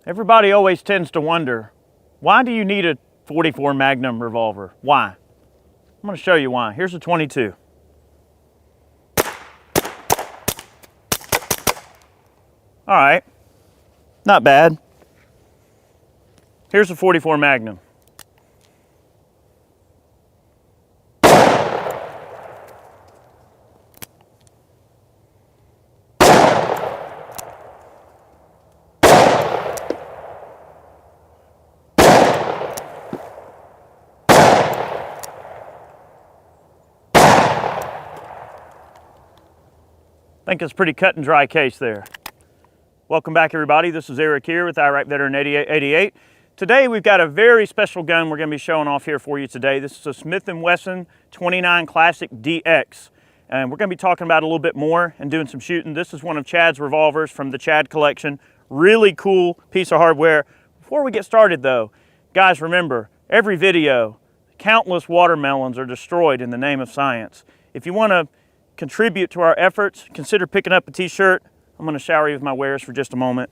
Everybody always tends to wonder, why do you need a 44 Magnum revolver? Why? I'm going to show you why. Here's a 22. All right, not bad. Here's a 44 Magnum. I think it's a pretty cut and dry case there. Welcome back, everybody. This is Eric here with Iraq Veteran 8888. Today we've got a very special gun we're going to be showing off here for you today. This is a Smith & Wesson 29 Classic DX. And we're going to be talking about it a little bit more and doing some shooting. This is one of Chad's revolvers from the Chad collection. Really cool piece of hardware. Before we get started though, guys, remember, every video, countless watermelons are destroyed in the name of science. If you want to contribute to our efforts, consider picking up a t-shirt. I'm going to shower you with my wares for just a moment.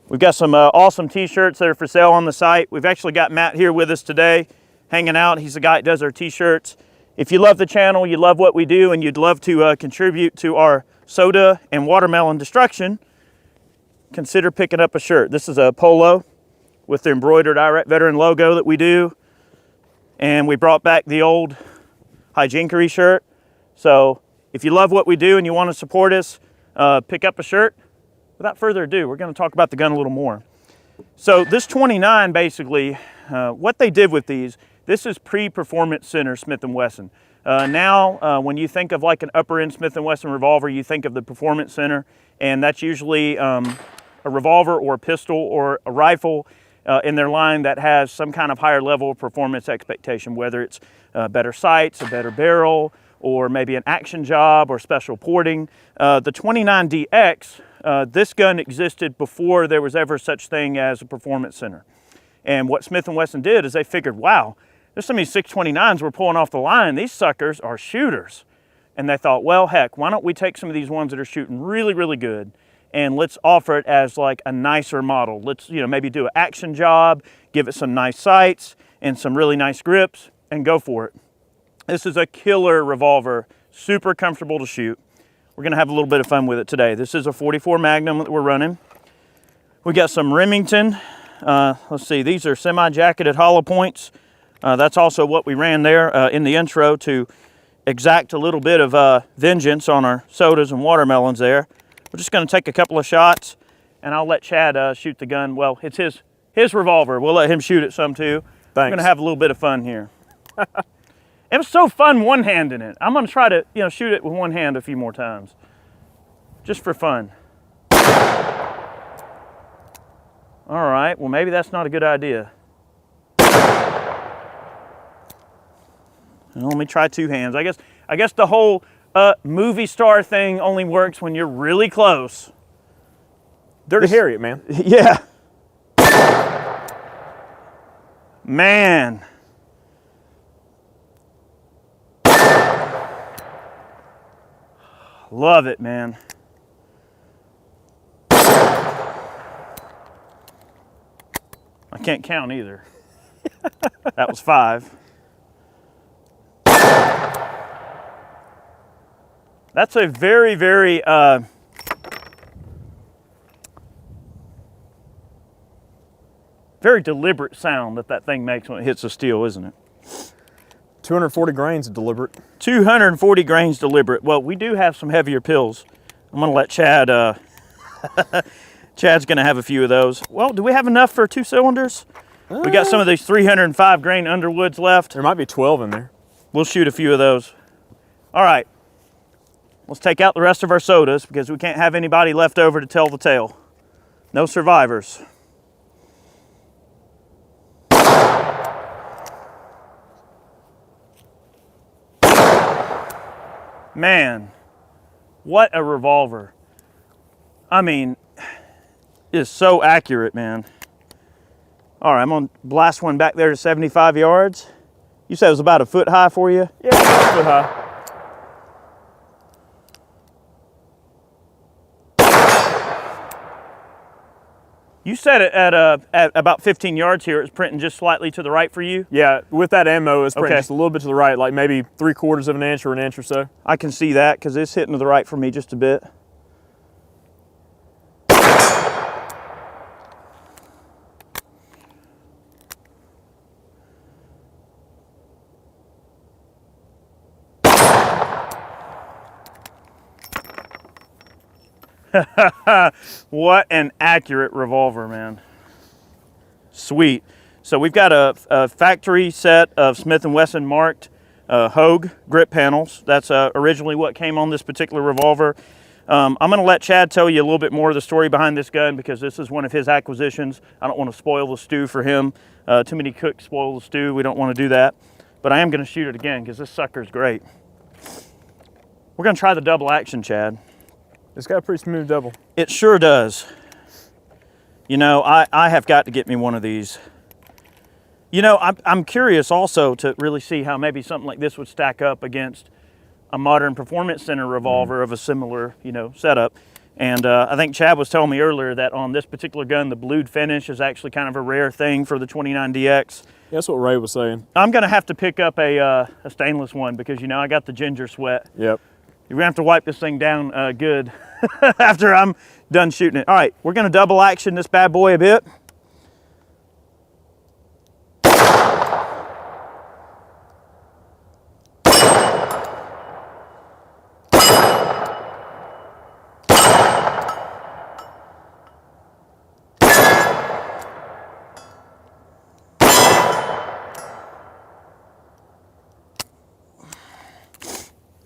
We've got some awesome t-shirts that are for sale on the site. We've actually got Matt here with us today, hanging out. He's the guy that does our t-shirts. If you love the channel, you love what we do, and you'd love to contribute to our soda and watermelon destruction, consider picking up a shirt. This is a polo with the embroidered Iraq Veteran logo that we do. And we brought back the old Hijinkery shirt. So if you love what we do and you want to support us, pick up a shirt. Without further ado, we're going to talk about the gun a little more. So this 29, basically, what they did with these, this is pre-Performance Center Smith & Wesson. Now, when you think of like an upper-end Smith & Wesson revolver, you think of the Performance Center, and that's usually a revolver or a pistol or a rifle in their line that has some kind of higher level of performance expectation, whether it's better sights, a better barrel, or maybe an action job or special porting. The 29DX, this gun existed before there was ever such thing as a Performance Center. And what Smith & Wesson did is they figured, wow, there's so many 629s we're pulling off the line. These suckers are shooters. And they thought, well, heck, why don't we take some of these ones that are shooting really, really good and let's offer it as like a nicer model. Let's, maybe do an action job, give it some nice sights and some really nice grips and go for it. This is a killer revolver, super comfortable to shoot. We're gonna have a little bit of fun with it today. This is a 44 Magnum that we're running. We got some Remington. Let's see, these are semi-jacketed hollow points. That's also what we ran there in the intro to exact a little bit of vengeance on our sodas and watermelons there. We're just gonna take a couple of shots and I'll let Chad shoot the gun. Well, it's his revolver. We'll let him shoot it some too. Thanks. We're gonna have a little bit of fun here. It was so fun one-handing it. I'm gonna try to, shoot it with one hand a few more times, just for fun. All right, well maybe that's not a good idea. Well, let me try two hands. I guess the whole movie star thing only works when you're really close. Dirty Harriet, man. Yeah. Man. Love it, man. I can't count either. That was 5. That's a very, very very deliberate sound that thing makes when it hits the steel, isn't it? 240 grains deliberate. 240 grains deliberate. Well, we do have some heavier pills. I'm gonna let Chad, Chad's gonna have a few of those. Well, do we have enough for 2 cylinders? We got some of these 305 grain Underwoods left. There might be 12 in there. We'll shoot a few of those. All right, let's take out the rest of our sodas because we can't have anybody left over to tell the tale. No survivors. Man, what a revolver. I mean, it is so accurate, man. All right, I'm gonna blast one back there to 75 yards. You said it was about a foot high for you? Yeah, a foot high. You said it at about 15 yards here. It's printing just slightly to the right for you. Yeah, with that ammo, it's printing Okay. just a little bit to the right, like maybe 3/4 of an inch or an inch or so. I can see that because it's hitting to the right for me just a bit. What an accurate revolver, man. Sweet. So we've got a factory set of Smith & Wesson marked Hogue grip panels. That's originally what came on this particular revolver. I'm going to let Chad tell you a little bit more of the story behind this gun because this is one of his acquisitions. I don't want to spoil the stew for him. Too many cooks spoil the stew. We don't want to do that. But I am going to shoot it again because this sucker's great. We're going to try the double action, Chad. It's got a pretty smooth double. It sure does. You know, I have got to get me one of these. You know, I'm curious also to really see how maybe something like this would stack up against a modern performance center revolver of a similar, you know, setup. And I think Chad was telling me earlier that on this particular gun, the blued finish is actually kind of a rare thing for the 29DX. Yeah, that's what Ray was saying. I'm going to have to pick up a stainless one because, you know, I got the ginger sweat. Yep. You're going to have to wipe this thing down good after I'm done shooting it. All right, we're going to double action this bad boy a bit.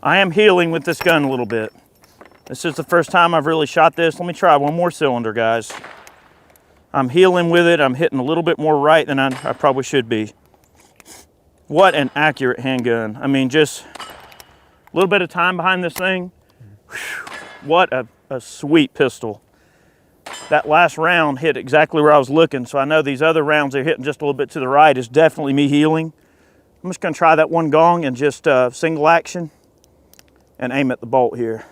I am healing with this gun a little bit. This is the first time I've really shot this. Let me try one more cylinder, guys. I'm healing with it. I'm hitting a little bit more right than I probably should be. What an accurate handgun. I mean, just a little bit of time behind this thing. Whew, what a sweet pistol. That last round hit exactly where I was looking, so I know these other rounds are hitting just a little bit to the right is definitely me healing. I'm just gonna try that one gong and just single action and aim at the bolt here.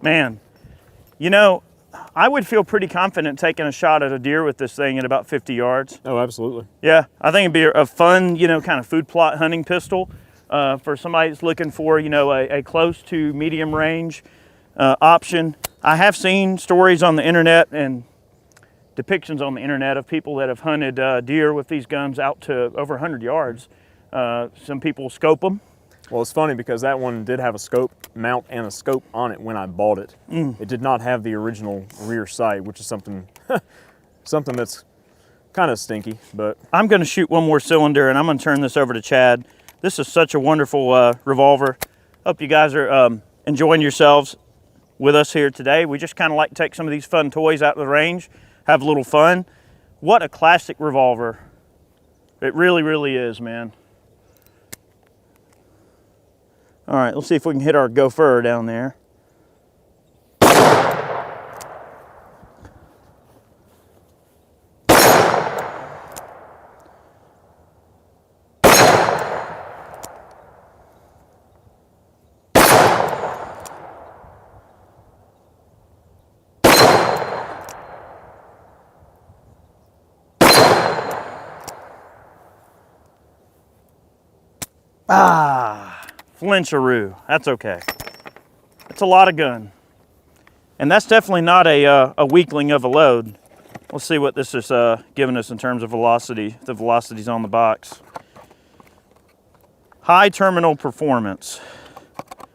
Man, you know, I would feel pretty confident taking a shot at a deer with this thing at about 50 yards. Oh, absolutely. Yeah, I think it'd be a fun, you know, kind of food plot hunting pistol for somebody that's looking for, you know, a close to medium range option. I have seen stories on the internet and depictions on the internet of people that have hunted deer with these guns out to over 100 yards. Some people scope them. Well, it's funny because that one did have a scope mount and a scope on it when I bought it. It did not have the original rear sight, which is something that's kind of stinky, but. I'm gonna shoot one more cylinder and I'm gonna turn this over to Chad. This is such a wonderful revolver. Hope you guys are enjoying yourselves with us here today. We just kind of like to take some of these fun toys out to the range, have a little fun. What a classic revolver. It really, really is, man. All right, let's see if we can hit our gopher down there. Flincharoo, that's okay. It's a lot of gun. And that's definitely not a weakling of a load. Let's see what this is giving us in terms of velocity. The velocity's on the box. High terminal performance.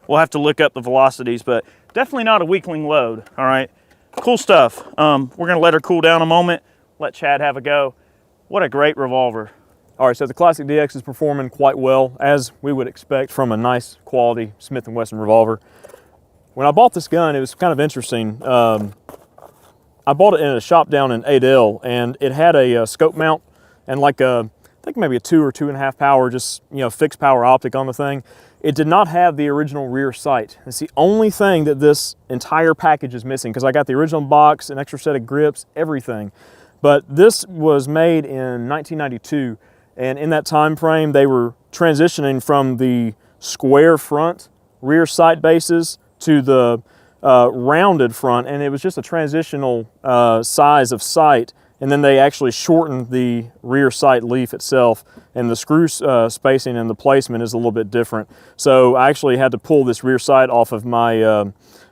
We'll have to look up the velocities, but definitely not a weakling load, all right? Cool stuff. We're gonna let her cool down a moment, let Chad have a go. What a great revolver. All right, so the Classic DX is performing quite well, as we would expect from a nice quality Smith & Wesson revolver. when I bought this gun, it was kind of interesting. I bought it in a shop down in Adel, and it had a scope mount and like I think maybe a 2 or 2.5 power, just, you know, fixed power optic on the thing. It did not have the original rear sight. It's the only thing that this entire package is missing, because I got the original box, an extra set of grips, everything. But this was made in 1992, and in that time frame, they were transitioning from the square front rear sight bases to the rounded front, and it was just a transitional size of sight, and then they actually shortened the rear sight leaf itself, and the screw spacing and the placement is a little bit different. So I actually had to pull this rear sight off of my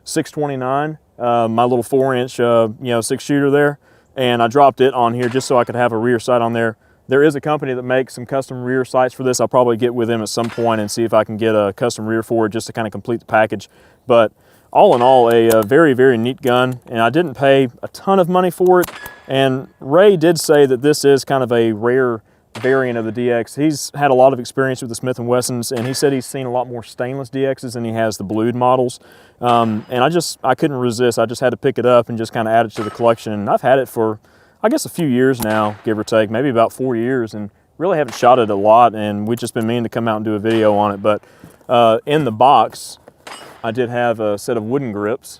629, my little 4-inch 6-shooter there, and I dropped it on here just so I could have a rear sight on there. There is a company that makes some custom rear sights for this. I'll probably get with them at some point and see if I can get a custom rear for it just to kind of complete the package. But all in all, a very, very neat gun, and I didn't pay a ton of money for it. And Ray did say that this is kind of a rare variant of the DX. He's had a lot of experience with the Smith & Wessons, and he said he's seen a lot more stainless DXs than he has the blued models. And I couldn't resist. I just had to pick it up and just kind of add it to the collection. And I've had it for, I guess, a few years now, give or take, maybe about 4 years, and really haven't shot it a lot, and we've just been meaning to come out and do a video on it. But in the box, I did have a set of wooden grips,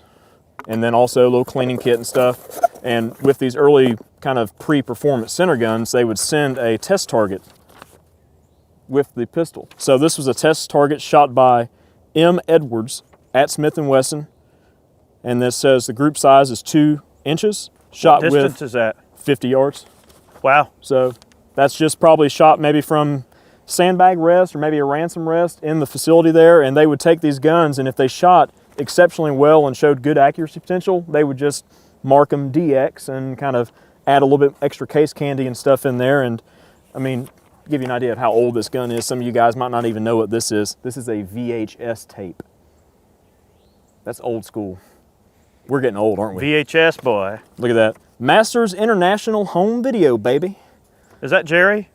and then also a little cleaning kit and stuff. And with these early kind of pre-performance center guns, they would send a test target with the pistol. So this was a test target shot by M. Edwards at Smith & Wesson, and this says the group size is 2 inches. Shot what distance is that? 50 yards. Wow. So that's just probably shot maybe from sandbag rest or maybe a ransom rest in the facility there, and they would take these guns, and if they shot exceptionally well and showed good accuracy potential, they would just mark them DX and kind of add a little bit extra case candy and stuff in there. And I mean, give you an idea of how old this gun is. Some of you guys might not even know what this is. This is a VHS tape. That's old school. We're getting old, aren't we? VHS, boy. Look at that. Masters International Home Video, baby. Is that Jerry?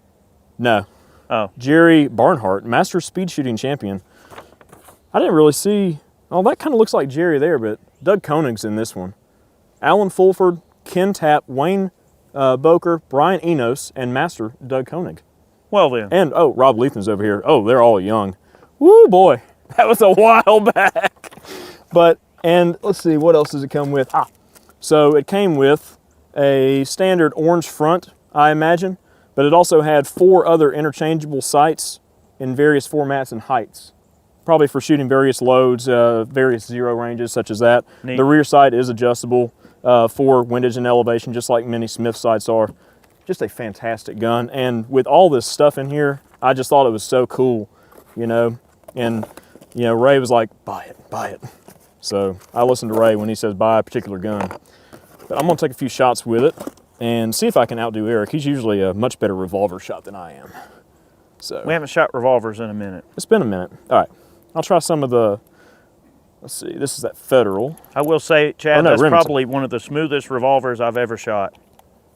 No. Oh. Jerry Barnhart, Masters Speed Shooting Champion. I didn't really see, oh, that kind of looks like Jerry there, but Doug Koenig's in this one. Alan Fulford, Ken Tapp, Wayne Boker, Brian Enos, and Master Doug Koenig. Well then. And, oh, Rob Letham's over here. Oh, they're all young. Woo, boy. That was a while back. But, and let's see, what else does it come with? So it came with a standard orange front, I imagine, but it also had 4 other interchangeable sights in various formats and heights, probably for shooting various loads, various zero ranges such as that. Neat. The rear sight is adjustable for windage and elevation, just like many Smith sights are. Just a fantastic gun, and with all this stuff in here, I just thought it was so cool, you know. And you know, Ray was like, buy it, buy it. So I listened to Ray when he says buy a particular gun. But I'm gonna take a few shots with it and see if I can outdo Eric. He's usually a much better revolver shot than I am. So we haven't shot revolvers in a minute. It's been a minute. All right, I'll try some of the, let's see, this is that Federal. I will say, Chad, Oh, no, that's Remington. probably one of the smoothest revolvers I've ever shot,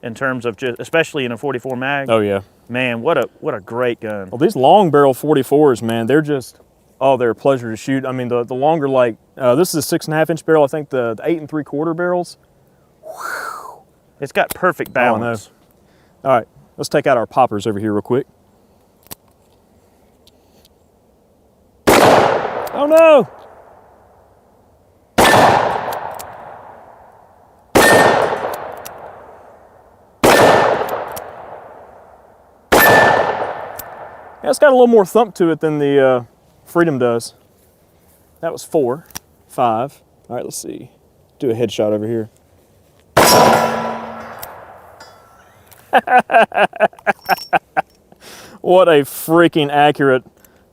in terms of just, especially in a 44 mag. Oh yeah. Man, what a great gun. Well, these long barrel 44s, man, they're just, oh, they're a pleasure to shoot. I mean, the longer, like, this is a 6.5-inch barrel. I think the 8 3/4 barrels. Whew. It's got perfect balance. Oh, all right, let's take out our poppers over here real quick. Oh no! Yeah, it's got a little more thump to it than the Freedom does. That was 4, 5. All right, let's see. Do a headshot over here. What a freaking accurate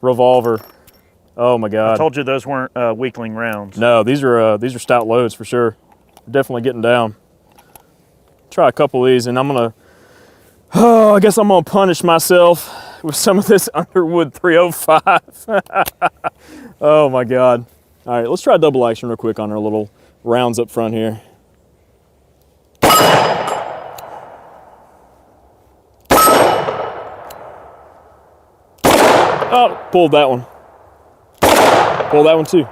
revolver. Oh my God. I told you those weren't weakling rounds. No, these are stout loads for sure. Definitely getting down. Try a couple of these and I'm gonna, oh, I guess I'm gonna punish myself with some of this Underwood 305. Oh my God. All right, let's try double action real quick on our little rounds up front here. Oh, pulled that one. Pulled that one too.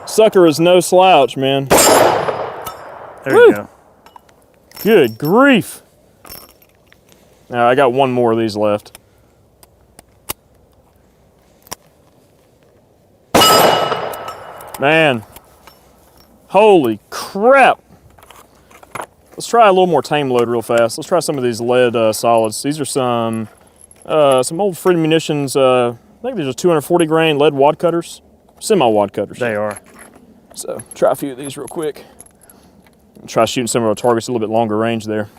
Sucker is no slouch, man. There you go. Good grief. Now I got one more of these left. Man, holy crap. Let's try a little more tame load real fast. Let's try some of these lead solids. These are some old Freedom Munitions, I think these are 240 grain lead wad cutters, semi-wad cutters. They are. So try a few of these real quick. Try shooting some of our targets a little bit longer range there.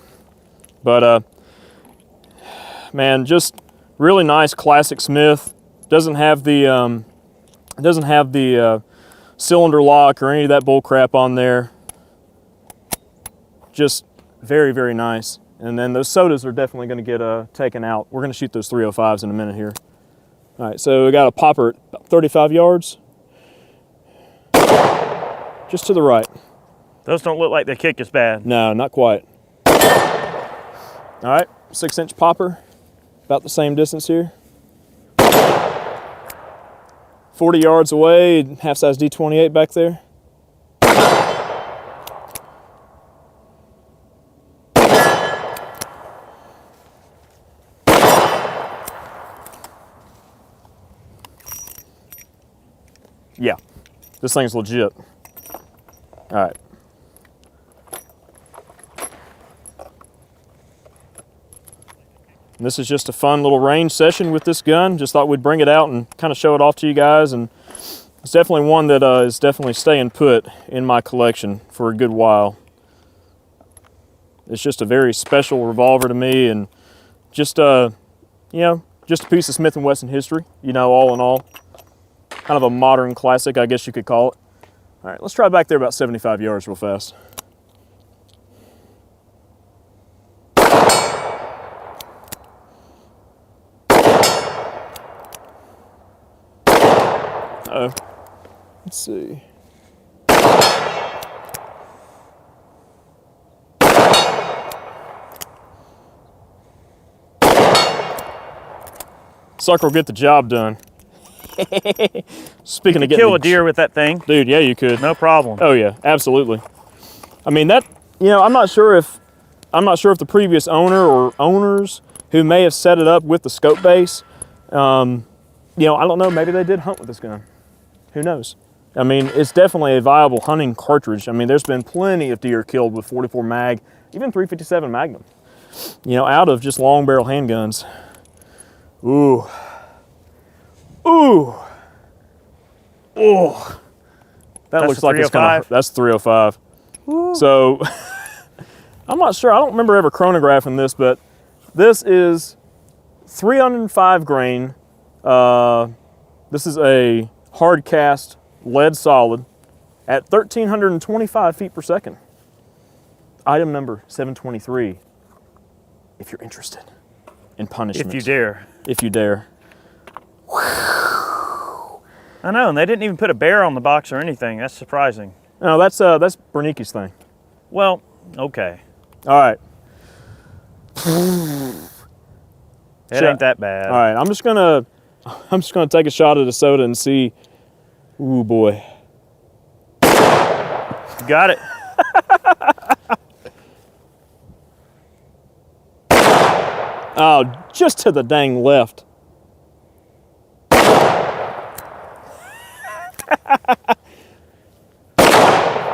But man, just really nice classic Smith. Doesn't have the cylinder lock or any of that bull crap on there. Just very, very nice. And then those sodas are definitely going to get taken out. We're going to shoot those 305s in a minute here. All right, so we got a popper at about 35 yards. Just to the right. Those don't look like they kick as bad. No, not quite. All right, 6-inch popper, about the same distance here. 40 yards away, half-size D28 back there. Yeah, this thing's legit. All right. And this is just a fun little range session with this gun. Just thought we'd bring it out and kind of show it off to you guys. And it's definitely one that is definitely staying put in my collection for a good while. It's just a very special revolver to me, and just you know, just a piece of Smith & Wesson history, you know, all in all. Kind of a modern classic, I guess you could call it. All right, let's try back there about 75 yards real fast. Uh-oh. Let's see. Sucker will get the job done. Speaking of getting kill a deer with that thing, dude. Yeah, you could. no problem. Oh yeah, absolutely. I mean that. You know, I'm not sure if the previous owner or owners who may have set it up with the scope base. You know, I don't know. Maybe they did hunt with this gun. Who knows? I mean, it's definitely a viable hunting cartridge. I mean, there's been plenty of deer killed with 44 mag, even 357 Magnum. You know, out of just long barrel handguns. Ooh. Ooh. Oh. That looks like it's kind of, that's 305. Ooh. So, I'm not sure. I don't remember ever chronographing this, but this is 305 grain. This is a hard cast lead solid at 1,325 feet per second. Item number 723, if you're interested in punishment. If you dare. If you dare. I know, and they didn't even put a bear on the box or anything. That's surprising. No, that's Bernicki's thing. Well, okay. All right. It ain't that bad. All right, I'm just gonna take a shot of the soda and see. Ooh boy. You got it. Oh, just to the dang left.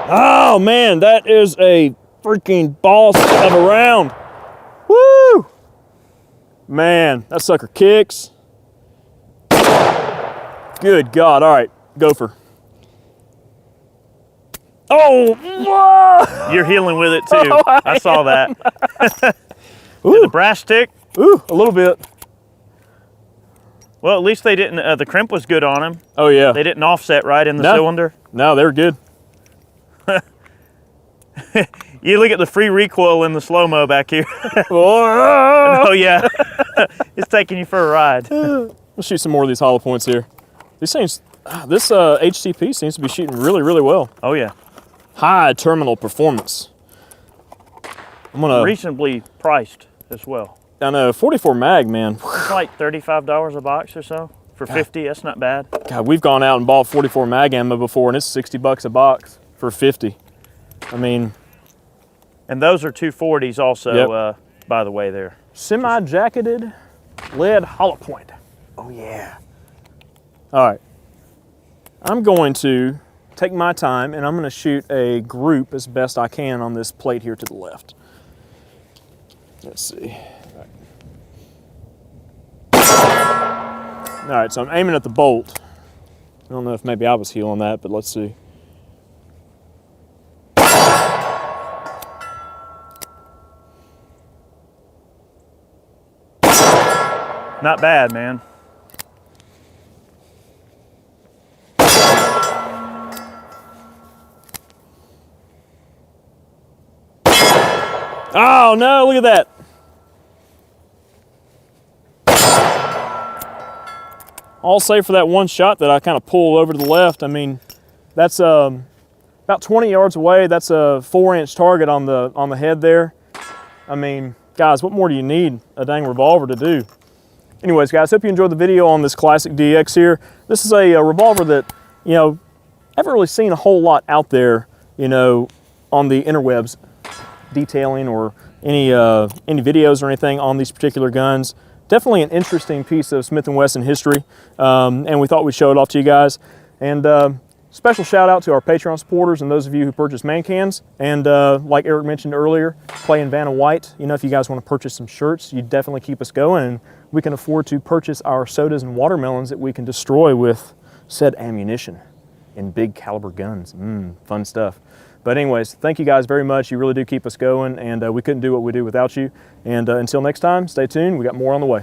Oh man, that is a freaking boss of a round. Woo! Man, that sucker kicks. Good God, all right, gopher. Oh, whoa! You're healing with it too. Oh, I saw that. Ooh. The brass stick? Ooh, a little bit. Well, at least they didn't, the crimp was good on them. Oh yeah. They didn't offset right in the cylinder. No, they were good. You look at the free recoil in the slow-mo back here. Oh yeah. It's taking you for a ride. Let's shoot some more of these hollow points here. These things, this HTP seems to be shooting really, really well. Oh yeah. High terminal performance. I'm gonna reasonably priced as well. I know, 44 mag, man. It's like $35 a box or so. For 50, that's not bad. God, we've gone out and bought 44 mag ammo before, and it's 60 bucks a box for 50. I mean, and those are 240s also, by the way there. Semi-jacketed lead hollow point. Oh yeah. All right, I'm going to take my time and I'm going to shoot a group as best I can on this plate here to the left. Let's see. All right, so I'm aiming at the bolt. I don't know if maybe I was healing that, but let's see. Not bad, man. Oh no, look at that. All save for that one shot that I kind of pulled over to the left. I mean, that's about 20 yards away. That's a 4-inch target on the head there. I mean, guys, what more do you need a dang revolver to do? Anyways, guys, hope you enjoyed the video on this classic DX here. This is a revolver that, you know, I haven't really seen a whole lot out there, you know, on the interwebs detailing or any videos or anything on these particular guns. Definitely an interesting piece of Smith & Wesson history, and we thought we'd show it off to you guys. And special shout out to our Patreon supporters and those of you who purchase man cans. And like Eric mentioned earlier, playing Vanna White, you know, if you guys want to purchase some shirts, you definitely keep us going, and we can afford to purchase our sodas and watermelons that we can destroy with said ammunition in big caliber guns. Fun stuff. But anyways, thank you guys very much. You really do keep us going, and we couldn't do what we do without you. And until next time, stay tuned. We got more on the way.